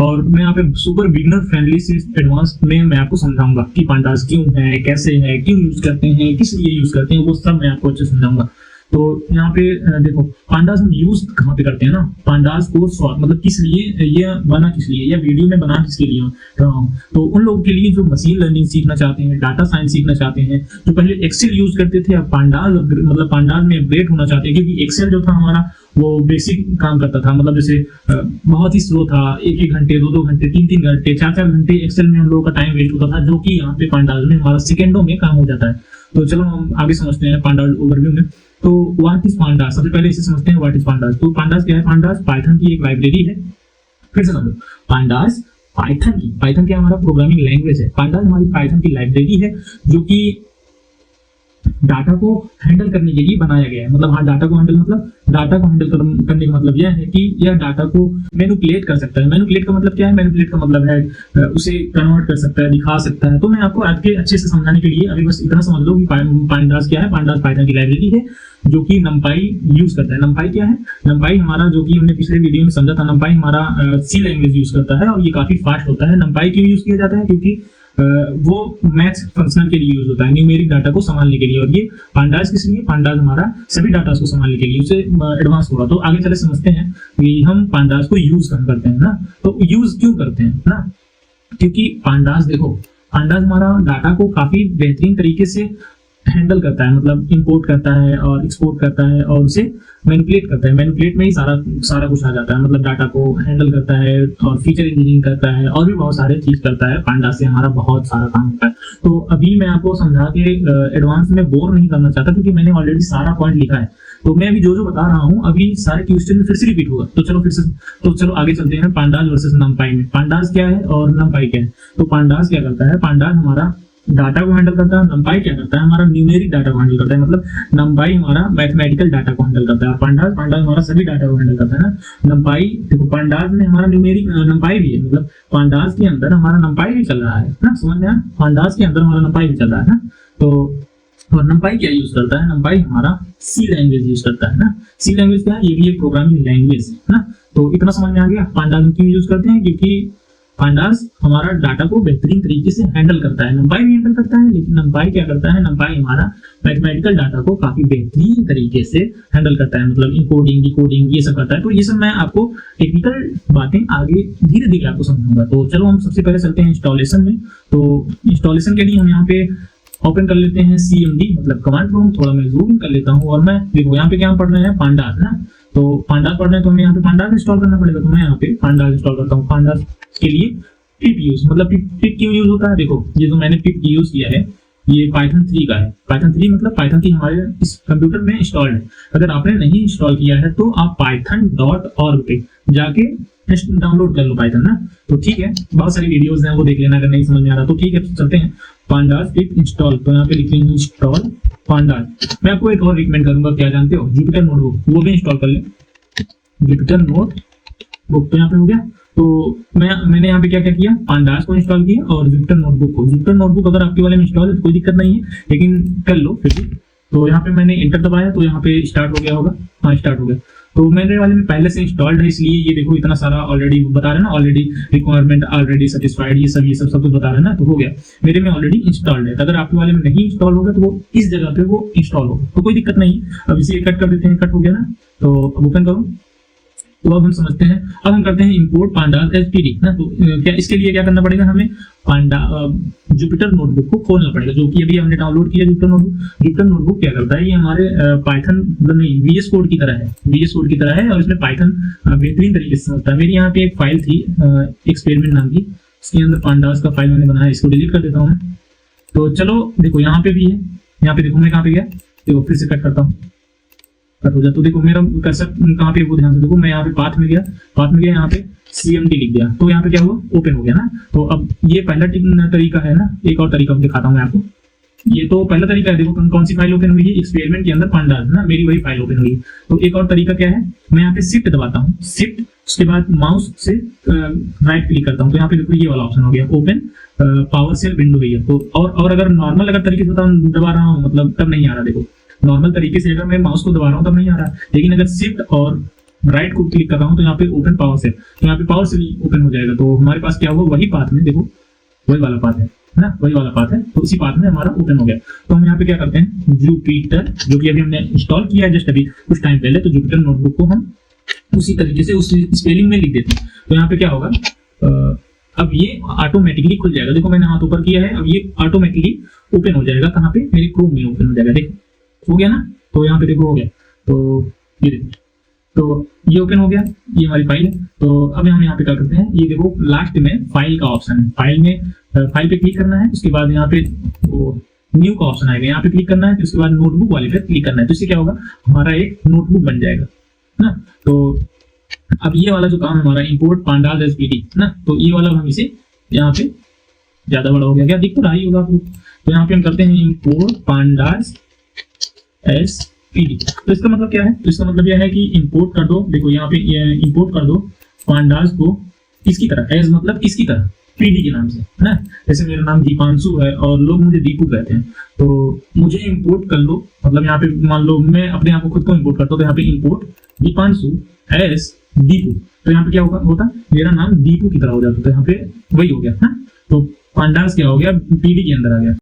और मैं यहाँ पे सुपर बिगनर फ्रेंडली से एडवांस में मैं आपको समझाऊंगा कि पांडास क्यों है, कैसे है, क्यों यूज करते हैं, किस लिए यूज करते हैं, वो सब मैं आपको अच्छे समझाऊंगा। तो यहाँ पे देखो पांडास हम यूज कहाँ पे करते हैं ना, पांडास को मतलब किस लिए ये बना, किस लिए, या वीडियो में बना किसके लिए रहा हूँ, तो उन लोगों के लिए जो मशीन लर्निंग सीखना चाहते हैं, डाटा साइंस सीखना चाहते हैं, जो पहले एक्सेल यूज करते थे, अब पांडास मतलब पांडास में अपग्रेड होना चाहते हैं, क्योंकि एक्सेल जो था हमारा वो बेसिक काम करता था, मतलब जैसे बहुत ही स्लो था, एक एक घंटे, दो दो घंटे, तीन तीन घंटे, चार चार घंटे एक्सेल में हम लोगों का टाइम वेस्ट होता था, जो कि यहाँ पे पांडास में हमारा सेकेंडों में काम हो जाता है। तो चलो हम आगे समझते हैं पांडास ओवरव्यू में। तो व्हाट इज पांडास, सबसे पहले इसे समझते हैं व्हाट इज पांडास। तो पांडास क्या है? पांडास पाइथन की एक लाइब्रेरी है। फिर से समझो, पांडास पाइथन क्या हमारा प्रोग्रामिंग लैंग्वेज है। पांडास हमारी पाइथन की लाइब्रेरी है जो कि डाटा को हैंडल करने के लिए बनाया गया है। मतलब हाँ, डाटा को हैंडल करने का मतलब यह है कि यह डाटा को मैनिपुलेट कर सकता है। मैनिपुलेट का मतलब क्या है? मैनिपुलेट का मतलब है उसे कन्वर्ट कर सकता है, दिखा सकता है। तो मैं आपको आज के अच्छे से समझाने के लिए अभी बस इतना समझ लो कि पांडास क्या है। पांडास पाइथन की लाइब्रेरी है जो कि नमपाई यूज करता है। नमपाई क्या है? नमपाई हमारा, जो कि हमने पिछले वीडियो में समझा था, नमपाई हमारा सी लैंग्वेज यूज करता है और ये काफी फास्ट होता है। नमपाई क्यों यूज किया जाता है? क्योंकि वो मैथ्स फंक्शनल के लिए यूज होता है, न्यूमेरिक डाटा को संभालने के लिए। और ये पांडास किस लिए? पांडास हमारा सभी डाटा को संभालने के लिए, उसे एडवांस होगा। तो आगे चले समझते हैं कि हम पांडास को यूज करते हैं ना, तो यूज क्यों करते हैं ना, क्योंकि पांडास देखो, पांडास हमारा डाटा को काफी बेहतरीन तरीके से हैंडल करता है, मतलब इंपोर्ट करता है और एक्सपोर्ट करता है और उसे मैनिपुलेट करता है। मैनिपुलेट में ही सारा कुछ आ जाता है, मतलब डाटा को हैंडल करता है और फीचर इंजीनियरिंग करता है और भी बहुत सारे चीज करता है। पांडास से हमारा बहुत सारा काम होता है। तो अभी मैं आपको समझा के एडवांस में बोर नहीं करना चाहता, क्योंकि मैंने ऑलरेडी सारा पॉइंट लिखा है। तो मैं अभी जो बता रहा हूँ अभी सारे क्वेश्चन फिर से रिपीट होगा। तो चलो आगे चलते हैं पांडास वर्सेस नमपाई में। पांडास क्या है और नमपाई क्या है? तो पांडास क्या करता है? पांडास हमारा डाटा को हैंडल करता है। नमपाई क्या करता है? हमारा न्यूमेरिक डाटा को हैंडल करता है। मतलब नमपाई हमारा मैथमेटिकल डाटा को हैंडल करता है, पांडास हमारा सभी डाटा को हैंडल करता है ना। नमपाई देखो, पांडास में हमारा न्यूमेरिक नमपाई भी है, मतलब पांडास के अंदर हमारा नमपाई भी चल रहा है ना, समझ में आया? पांडास के अंदर हमारा नमपाई भी चल रहा है ना। तो और नमपाई क्या यूज करता है? नमपाई हमारा सी लैंग्वेज यूज करता है ना। सी लैंग्वेज क्या है? ये भी एक प्रोग्रामिंग लैंग्वेज है ना। तो इतना समझ में आ गया पांडास क्यों यूज करते हैं? क्योंकि पांडास हमारा डाटा को बेहतरीन तरीके से हैंडल करता है। नमपाई भी हैंडल करता है, लेकिन नमपाई क्या करता है? नमपाई हमारा मैथमेटिकल डाटा को काफी बेहतरीन तरीके से हैंडल करता है, मतलब इनकोडिंग, डिकोडिंग, ये सब करता है। तो ये सब मैं आपको टेक्निकल बातें आगे धीरे धीरे आपको समझाऊंगा। तो चलो हम सबसे पहले चलते हैं इंस्टॉलेशन में। तो इंस्टॉलेशन के लिए हम यहाँ पे ओपन कर लेते हैं CMD, मतलब कमांड प्रॉम्प्ट। थोड़ा मैं जूम कर लेता हूँ और मैं देखो यहाँ पे क्या पढ़ रहे हैं? पांडास ना। तो पांडास पढ़ रहे हैं तो हमें यहाँ पे पांडास इंस्टॉल करना पड़ेगा। तो मैं यहाँ पे पांडास इंस्टॉल करता हूँ। पांडास के लिए पिप यूज, मतलब पिप क्यों यूज होता है? देखो, ये जो मैंने पिप यूज किया है ये पाइथन 3 का है। पाइथन 3 मतलब पाइथन 3 हमारे इस कंप्यूटर में इंस्टॉल्ड है। अगर आपने नहीं इंस्टॉल किया है तो आप python.org पे जाके डाउनलोड कर लो पाइथन ना। तो ठीक है, बहुत सारी वीडियोस हैं, वो देख लेना अगर नहीं समझ में आ रहा तो। ठीक है, तो चलते हैं पांडास पिप इंस्टॉल। तो यहाँ पे लिख लेंगे इंस्टॉल पांडास। मैं आपको एक और रिकमेंड करूंगा, क्या जानते हो? जुपिटर नोटबुक, वो भी इंस्टॉल कर ले। जुपिटर नोटबुक तो यहाँ पे हो गया। तो मैंने यहाँ पे क्या क्या किया? पांडास को इंस्टॉल किया और जुपिटर नोटबुक को। जुपिटर नोटबुक अगर आपके वाले में इंस्टॉल है तो कोई दिक्कत नहीं है, लेकिन कर लो फिर भी। तो यहाँ पे मैंने इंटर दबाया तो यहाँ पे स्टार्ट हो गया होगा। हाँ, स्टार्ट हो गया। तो मेरे वाले में पहले से इंस्टॉल्ड है, इसलिए ये देखो इतना सारा ऑलरेडी बता रहे हैं ना, ऑलरेडी रिक्वायरमेंट ऑलरेडी सेटिस्फाइड, ये सब कुछ बता रहे हैं ना। तो हो गया, मेरे में ऑलरेडी इंस्टॉल्ड है। अगर आपके वाले में नहीं इंस्टॉल होगा तो वो इस जगह पे वो इंस्टॉल होगा, तो कोई दिक्कत नहीं। अब इसे कट कर देते हैं, कट हो गया ना। तो अब ओपन करो। तो अब हम समझते हैं, अब हम करते हैं इंपोर्ट पांडास एसपीडी ना। तो क्या इसके लिए क्या करना पड़ेगा? हमें जुपिटर नोटबुक को खोलना पड़ेगा, जो कि अभी हमने डाउनलोड किया जुपिटर नोटबुक। जुपिटर नोटबुक क्या करता है? ये हमारे पाइथन नहीं VS कोड की तरह है, VS कोड की तरह है और इसमें पाइथन बेहतरीन तरीके से समझता है। मेरी यहाँ पे एक फाइल थी एक्सपेरिमेंट नाम की, इसके अंदर पांडास का फाइल मैंने बनाया, इसको डिलीट कर देता हूँ मैं। तो चलो देखो यहाँ पे भी है, यहाँ पे देखो मैं कहाँ पे गया, देखो फिर से कट करता हूँ, कट हो जाए। तो देखो मेरा कर्सर कहाँ पे, वो ध्यान से देखो, मैं यहाँ पे पाथ में गया, यहाँ पे CMD लिख दिया, तो यहाँ पे क्या हुआ? ओपन हो गया ना। तो अब ये पहला तरीका है ना। एक और तरीका दिखाता हूँ मैं आपको। ये तो पहला तरीका है, देखो कौन सी फाइल ओपन हुई है? एक्सपेरिमेंट के अंदर पांडास ना, मेरी वही फाइल ओपन हुई। तो एक और तरीका क्या है? मैं यहाँ पे शिफ्ट दबाता हूँ, शिफ्ट, उसके बाद माउस से राइट क्लिक करता हूँ, तो यहाँ पे देखो ये वाला ऑप्शन हो गया, ओपन पावर शेल विंडो भैया। तो और अगर नॉर्मल अगर तरीके से दबा रहा हूँ, मतलब तब नहीं आ रहा। देखो नॉर्मल तरीके से अगर मैं माउस को दबा रहा हूँ तब नहीं आ रहा, लेकिन अगर शिफ्ट और राइट को क्लिक कर रहा हूँ तो यहाँ पे ओपन पावर से, तो यहाँ पे पावर से भी ओपन हो जाएगा। तो हमारे पास क्या होगा, वही पाथ में, देखो वही वाला पाथ है ना, वही वाला पाथ है, तो इसी पाथ में हमारा ओपन हो गया। तो हम यहाँ पे क्या करते हैं, जुपिटर जो कि अभी हमने इंस्टॉल किया है जस्ट अभी कुछ टाइम पहले, तो जुपिटर नोटबुक को हम उसी तरीके से उस स्पेलिंग में लिख देते हैं। तो यहाँ पे क्या होगा, अब ये ऑटोमेटिकली खुल जाएगा। देखो मैंने हाथ ऊपर किया है, अब ये ऑटोमेटिकली ओपन हो जाएगा। कहाँ पे, मेरे क्रोम में ओपन हो जाएगा। देखो हो गया ना, तो यहाँ पे देखो हो गया। तो ये देखो, तो ये ओपन हो गया, ये हमारी फाइल है। तो अब हम यहाँ पे क्या करते हैं, ये देखो लास्ट में फाइल का ऑप्शन है, फाइल में फाइल पे क्लिक करना है, उसके बाद यहाँ पे न्यू का ऑप्शन आएगा, यहाँ पे क्लिक करना है, फिर उसके बाद नोटबुक वाले पे क्लिक करना है। तो इससे क्या होगा, हमारा एक नोटबुक बन जाएगा ना। तो अब ये वाला जो काम है हमारा, इंपोर्ट पांडास एसपीडी ना, तो ये वाला हम इसे यहाँ पे, ज्यादा बड़ा हो गया क्या, दिख तो रहा ही होगा आपको। तो यहाँ पे हम करते हैं इंपोर्ट पांडास एसपीडी। तो इसका मतलब क्या है, तो इसका मतलब यह है कि इंपोर्ट कर दो, देखो यहाँ पे इंपोर्ट कर दो पांडास को इसकी तरह, एज मतलब इसकी तरह, पीडी के नाम से है ना। जैसे मेरा नाम दीपांशु है और लोग मुझे दीपू कहते हैं, तो मुझे इंपोर्ट कर लो, मतलब यहाँ पे मान लो मैं अपने आप को खुद को इंपोर्ट करता हूँ, तो यहाँ पे इंपोर्ट दीपांशु एस दीपू, तो यहाँ पे क्या होता मेरा नाम दीपू की तरह हो जाता, तो यहाँ पे वही हो गया ना। तो पांडास क्या हो गया, पीडी के अंदर आ गया।